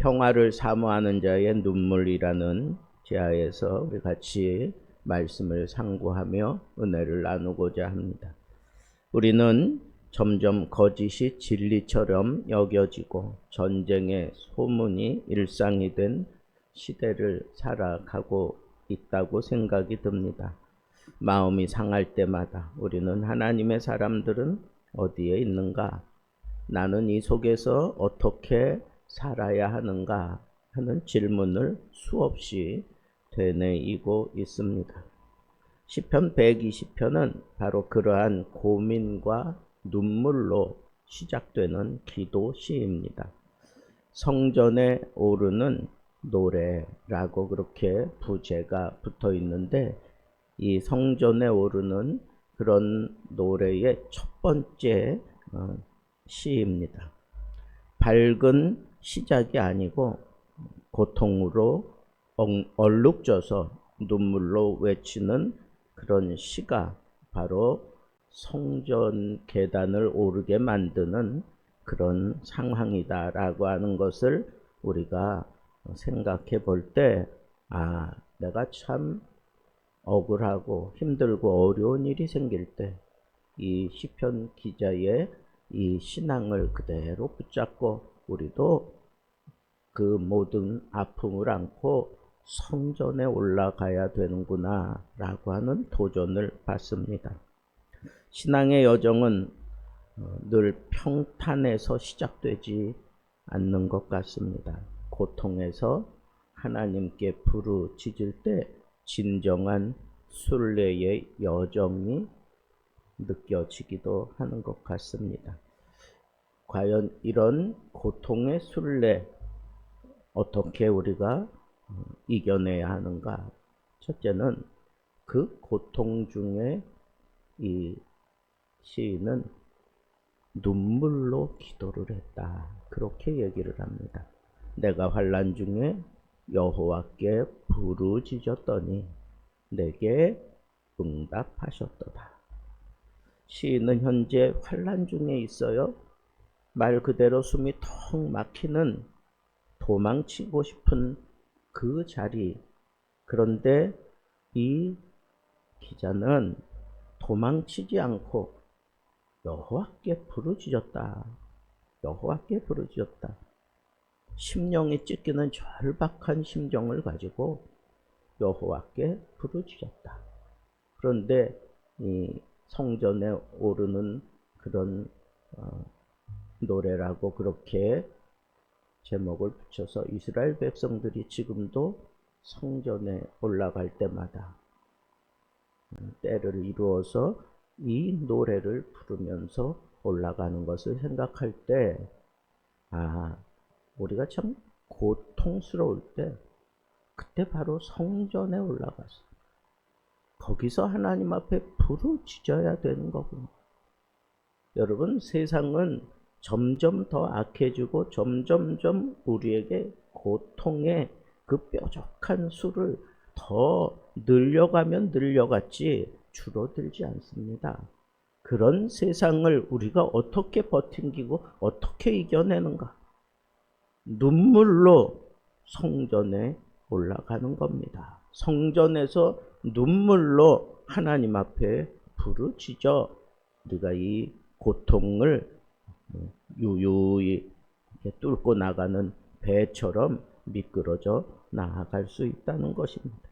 평화를 사모하는 자의 눈물이라는 제하에서 우리 같이 말씀을 상고하며 은혜를 나누고자 합니다. 우리는 점점 거짓이 진리처럼 여겨지고 전쟁의 소문이 일상이 된 시대를 살아가고 있다고 생각이 듭니다. 마음이 상할 때마다 우리는 하나님의 사람들은 어디에 있는가? 나는 이 속에서 어떻게 살아야 하는가 하는 질문을 수없이 되뇌이고 있습니다. 시편 120편은 바로 그러한 고민과 눈물로 시작되는 기도 시입니다. 성전에 오르는 노래라고 그렇게 부제가 붙어 있는데, 이 성전에 오르는 그런 노래의 첫 번째 시입니다. 밝은 시작이 아니고 고통으로 얼룩져서 눈물로 외치는 그런 시가 바로 성전 계단을 오르게 만드는 그런 상황이다라고 하는 것을 우리가 생각해 볼 때, 내가 참 억울하고 힘들고 어려운 일이 생길 때 이 시편 기자의 이 신앙을 그대로 붙잡고 우리도 그 모든 아픔을 안고 성전에 올라가야 되는구나 라고 하는 도전을 받습니다. 신앙의 여정은 늘 평탄에서 시작되지 않는 것 같습니다. 고통에서 하나님께 부르짖을 때 진정한 순례의 여정이 느껴지기도 하는 것 같습니다. 과연 이런 고통의 순례 어떻게 우리가 이겨내야 하는가? 첫째는 그 고통 중에 이 시인은 눈물로 기도를 했다, 그렇게 얘기를 합니다. 내가 환난 중에 여호와께 부르짖었더니 내게 응답하셨도다. 시인은 현재 환난 중에 있어요. 말 그대로 숨이 턱 막히는, 도망치고 싶은 그 자리. 그런데 이 기자는 도망치지 않고 여호와께 부르짖었다. 여호와께 부르짖었다. 심령이 찢기는 절박한 심정을 가지고 여호와께 부르짖었다. 그런데 이 성전에 오르는 그런 노래라고 그렇게 제목을 붙여서 이스라엘 백성들이 지금도 성전에 올라갈 때마다 때를 이루어서 이 노래를 부르면서 올라가는 것을 생각할 때, 우리가 참 고통스러울 때 그때 바로 성전에 올라가서 거기서 하나님 앞에 부르짖어야 되는 거군요. 여러분, 세상은 점점 더 악해지고 점점점 우리에게 고통의 그 뾰족한 수를 더 늘려가면 늘려갔지 줄어들지 않습니다. 그런 세상을 우리가 어떻게 버티고 어떻게 이겨내는가? 눈물로 성전에 올라가는 겁니다. 성전에서 눈물로 하나님 앞에 부르짖어 우리가 이 고통을 유유히 뚫고 나가는 배처럼 미끄러져 나아갈 수 있다는 것입니다.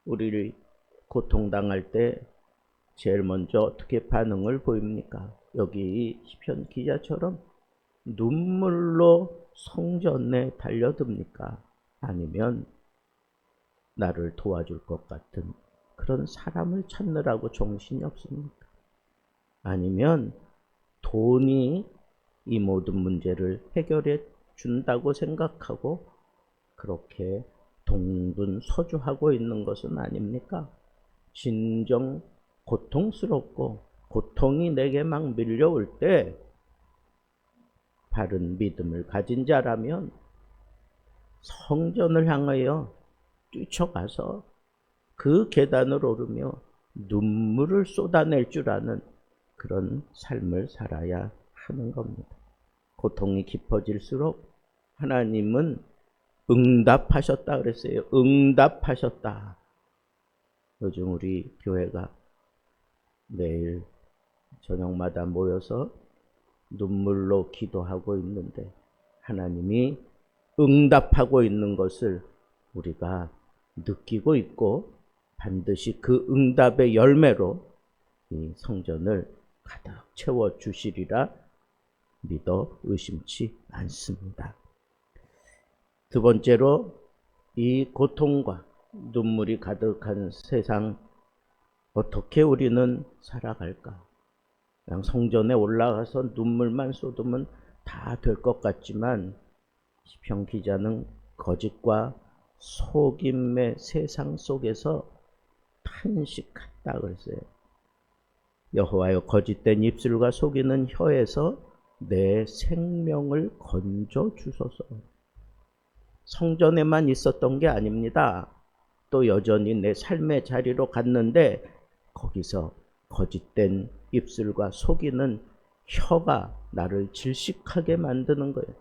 우리를 고통당할 때 제일 먼저 어떻게 반응을 보입니까? 여기 시편 기자처럼 눈물로 성전에 달려듭니까? 아니면 나를 도와줄 것 같은 그런 사람을 찾느라고 정신이 없습니까? 아니면 돈이 이 모든 문제를 해결해 준다고 생각하고 그렇게 동분서주하고 있는 것은 아닙니까? 진정 고통스럽고 고통이 내게 막 밀려올 때 바른 믿음을 가진 자라면 성전을 향하여 뛰쳐가서 그 계단을 오르며 눈물을 쏟아낼 줄 아는 그런 삶을 살아야 하는 겁니다. 고통이 깊어질수록 하나님은 응답하셨다 그랬어요. 응답하셨다. 요즘 우리 교회가 매일 저녁마다 모여서 눈물로 기도하고 있는데 하나님이 응답하고 있는 것을 우리가 느끼고 있고 반드시 그 응답의 열매로 이 성전을 가득 채워 주시리라 믿어 의심치 않습니다. 두 번째로 이 고통과 눈물이 가득한 세상 어떻게 우리는 살아갈까? 그냥 성전에 올라가서 눈물만 쏟으면 다 될 것 같지만 시편 기자는 거짓과 속임의 세상 속에서 탄식했다 그랬어요. 여호와여 거짓된 입술과 속이는 혀에서 내 생명을 건져 주소서. 성전에만 있었던 게 아닙니다. 또 여전히 내 삶의 자리로 갔는데 거기서 거짓된 입술과 속이는 혀가 나를 질식하게 만드는 거예요.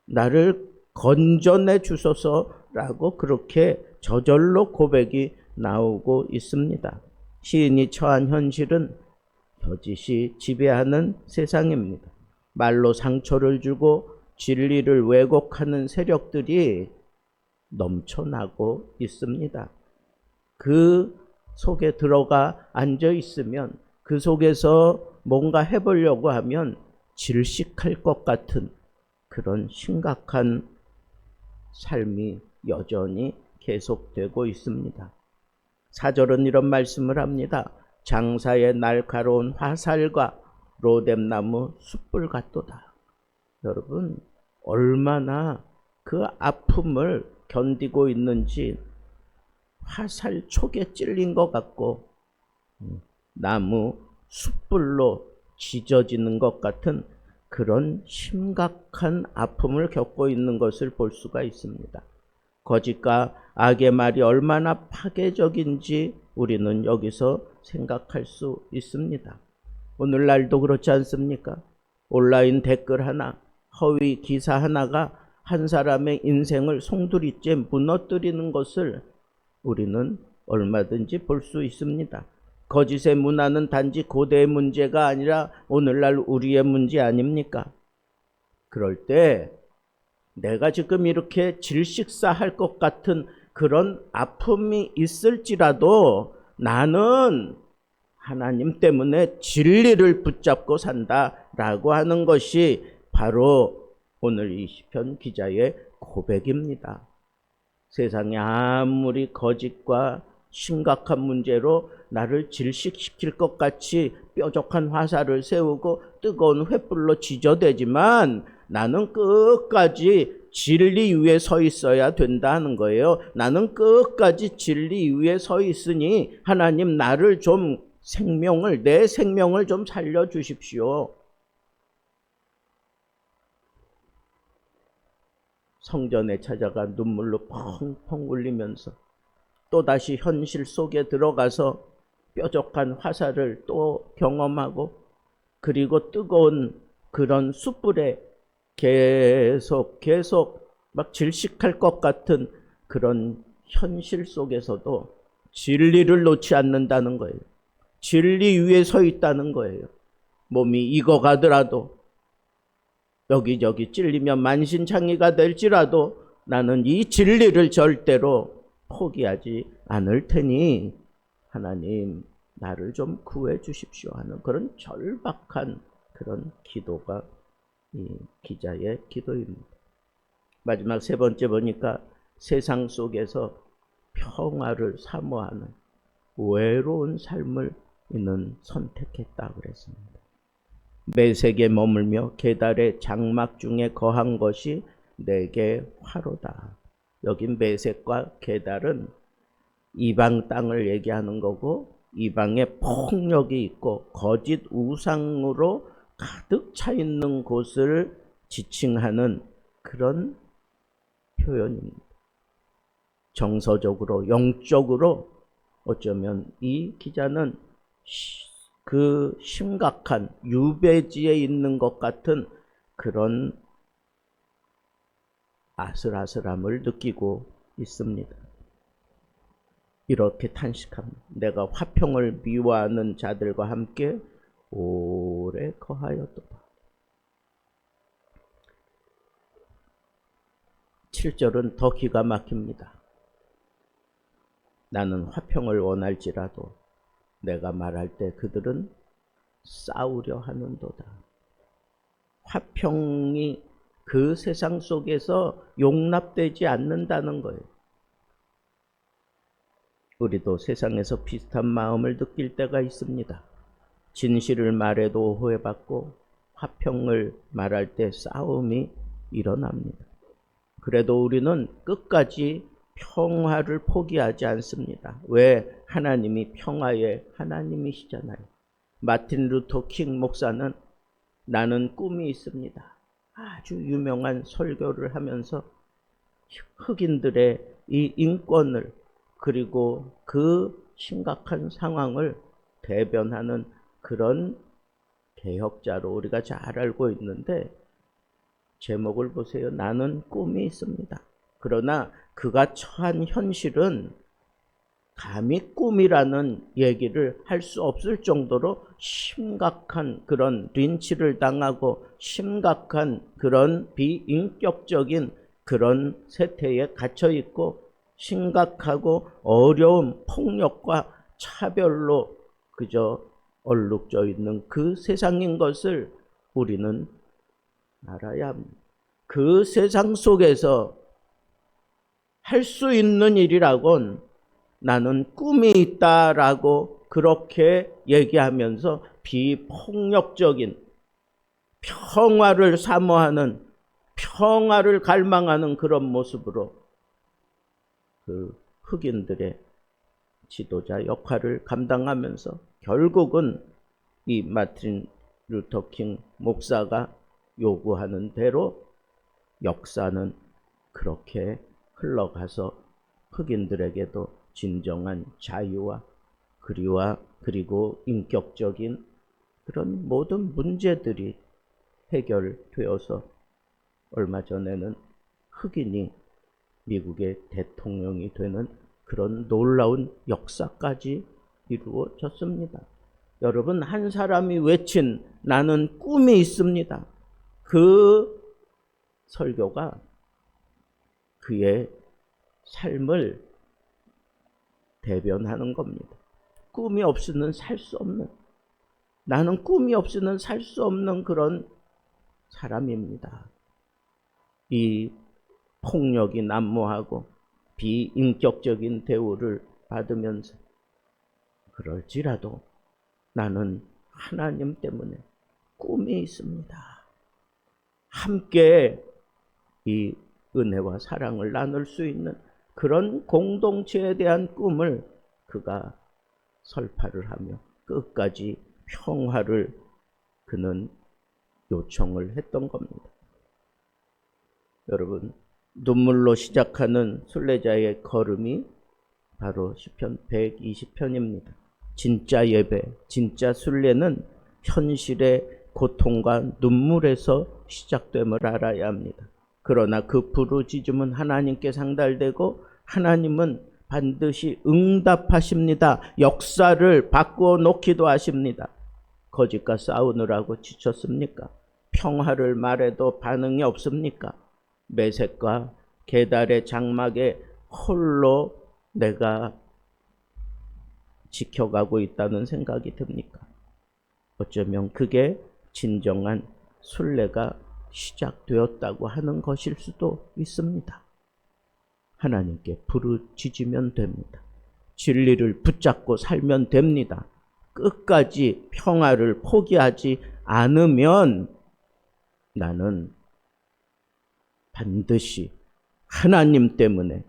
나를 건져내 주소서라고 그렇게 저절로 고백이 나오고 있습니다. 시인이 처한 현실은 거짓이 지배하는 세상입니다. 말로 상처를 주고 진리를 왜곡하는 세력들이 넘쳐나고 있습니다. 그 속에 들어가 앉아 있으면 그 속에서 뭔가 해보려고 하면 질식할 것 같은 그런 심각한 삶이 여전히 계속되고 있습니다. 사절은 이런 말씀을 합니다. 장사의 날카로운 화살과 로뎀나무 숯불 같도다. 여러분 얼마나 그 아픔을 견디고 있는지 화살 촉에 찔린 것 같고 나무 숯불로 지져지는 것 같은 그런 심각한 아픔을 겪고 있는 것을 볼 수가 있습니다. 거짓과 악의 말이 얼마나 파괴적인지 우리는 여기서 생각할 수 있습니다. 오늘날도 그렇지 않습니까? 온라인 댓글 하나, 허위 기사 하나가 한 사람의 인생을 송두리째 무너뜨리는 것을 우리는 얼마든지 볼 수 있습니다. 거짓의 문화는 단지 고대의 문제가 아니라 오늘날 우리의 문제 아닙니까? 그럴 때 내가 지금 이렇게 질식사할 것 같은 그런 아픔이 있을지라도 나는 하나님 때문에 진리를 붙잡고 산다라고 하는 것이 바로 오늘 이 시편 기자의 고백입니다. 세상에 아무리 거짓과 심각한 문제로 나를 질식시킬 것 같이 뾰족한 화살을 세우고 뜨거운 횃불로 지져대지만 나는 끝까지 진리 위에 서 있어야 된다는 거예요. 나는 끝까지 진리 위에 서 있으니 하나님 나를 좀 내 생명을 좀 살려주십시오. 성전에 찾아가 눈물로 펑펑 울리면서 또다시 현실 속에 들어가서 뾰족한 화살을 또 경험하고 그리고 뜨거운 그런 숯불에 계속 막 질식할 것 같은 그런 현실 속에서도 진리를 놓지 않는다는 거예요. 진리 위에 서 있다는 거예요. 몸이 익어가더라도 여기저기 찔리면 만신창이가 될지라도 나는 이 진리를 절대로 포기하지 않을 테니 하나님 나를 좀 구해 주십시오 하는 그런 절박한 그런 기도가 이 기자의 기도입니다. 마지막 세 번째 보니까 세상 속에서 평화를 사모하는 외로운 삶을 이는 선택했다 그랬습니다. 매색에 머물며 계달의 장막 중에 거한 것이 내게 화로다. 여기 매색과 계달은 이방 땅을 얘기하는 거고 이방에 폭력이 있고 거짓 우상으로 가득 차 있는 곳을 지칭하는 그런 표현입니다. 정서적으로 영적으로 어쩌면 이 기자는 그 심각한 유배지에 있는 것 같은 그런 아슬아슬함을 느끼고 있습니다. 이렇게 탄식합니다. 내가 화평을 미워하는 자들과 함께 오래 거하였도다. 7절은 더 기가 막힙니다. 나는 화평을 원할지라도 내가 말할 때 그들은 싸우려 하는도다. 화평이 그 세상 속에서 용납되지 않는다는 거예요. 우리도 세상에서 비슷한 마음을 느낄 때가 있습니다. 진실을 말해도 오해받고 화평을 말할 때 싸움이 일어납니다. 그래도 우리는 끝까지 평화를 포기하지 않습니다. 왜? 하나님이 평화의 하나님이시잖아요. 마틴 루터 킹 목사는 나는 꿈이 있습니다. 아주 유명한 설교를 하면서 흑인들의 이 인권을 그리고 그 심각한 상황을 대변하는 그런 개혁자로 우리가 잘 알고 있는데 제목을 보세요. 나는 꿈이 있습니다. 그러나 그가 처한 현실은 감히 꿈이라는 얘기를 할 수 없을 정도로 심각한 그런 린치를 당하고 심각한 그런 비인격적인 그런 세태에 갇혀 있고 심각하고 어려운 폭력과 차별로 그저 얼룩져 있는 그 세상인 것을 우리는 알아야 합니다. 그 세상 속에서 할 수 있는 일이라곤 나는 꿈이 있다라고 그렇게 얘기하면서 비폭력적인 평화를 사모하는 평화를 갈망하는 그런 모습으로 그 흑인들의 지도자 역할을 감당하면서 결국은 이 마틴 루터 킹 목사가 요구하는 대로 역사는 그렇게 흘러가서 흑인들에게도 진정한 자유와 그리고 인격적인 그런 모든 문제들이 해결되어서 얼마 전에는 흑인이 미국의 대통령이 되는 그런 놀라운 역사까지 이루어졌습니다. 여러분, 한 사람이 외친 나는 꿈이 있습니다. 그 설교가 그의 삶을 대변하는 겁니다. 꿈이 없이는 살 수 없는, 나는 꿈이 없이는 살 수 없는 그런 사람입니다. 이 폭력이 난무하고 비인격적인 대우를 받으면서 그럴지라도 나는 하나님 때문에 꿈이 있습니다. 함께 이 은혜와 사랑을 나눌 수 있는 그런 공동체에 대한 꿈을 그가 설파를 하며 끝까지 평화를 그는 요청을 했던 겁니다. 여러분, 눈물로 시작하는 순례자의 걸음이 바로 시편 120편입니다. 진짜 예배, 진짜 순례는 현실의 고통과 눈물에서 시작됨을 알아야 합니다. 그러나 그 부르짖음은 하나님께 상달되고 하나님은 반드시 응답하십니다. 역사를 바꾸어 놓기도 하십니다. 거짓과 싸우느라고 지쳤습니까? 평화를 말해도 반응이 없습니까? 메색과 계달의 장막에 홀로 내가 지켜가고 있다는 생각이 듭니까? 어쩌면 그게 진정한 순례가 시작되었다고 하는 것일 수도 있습니다. 하나님께 부르짖으면 됩니다. 진리를 붙잡고 살면 됩니다. 끝까지 평화를 포기하지 않으면 나는 반드시 하나님 때문에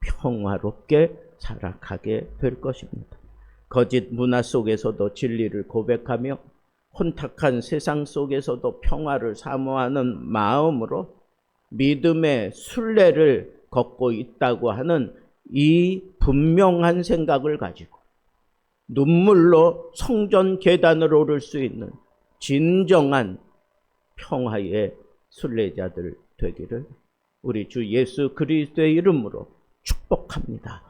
평화롭게 살아가게 될 것입니다. 거짓 문화 속에서도 진리를 고백하며 혼탁한 세상 속에서도 평화를 사모하는 마음으로 믿음의 순례를 걷고 있다고 하는 이 분명한 생각을 가지고 눈물로 성전 계단으로 오를 수 있는 진정한 평화의 순례자들 되기를 우리 주 예수 그리스도의 이름으로 축복합니다.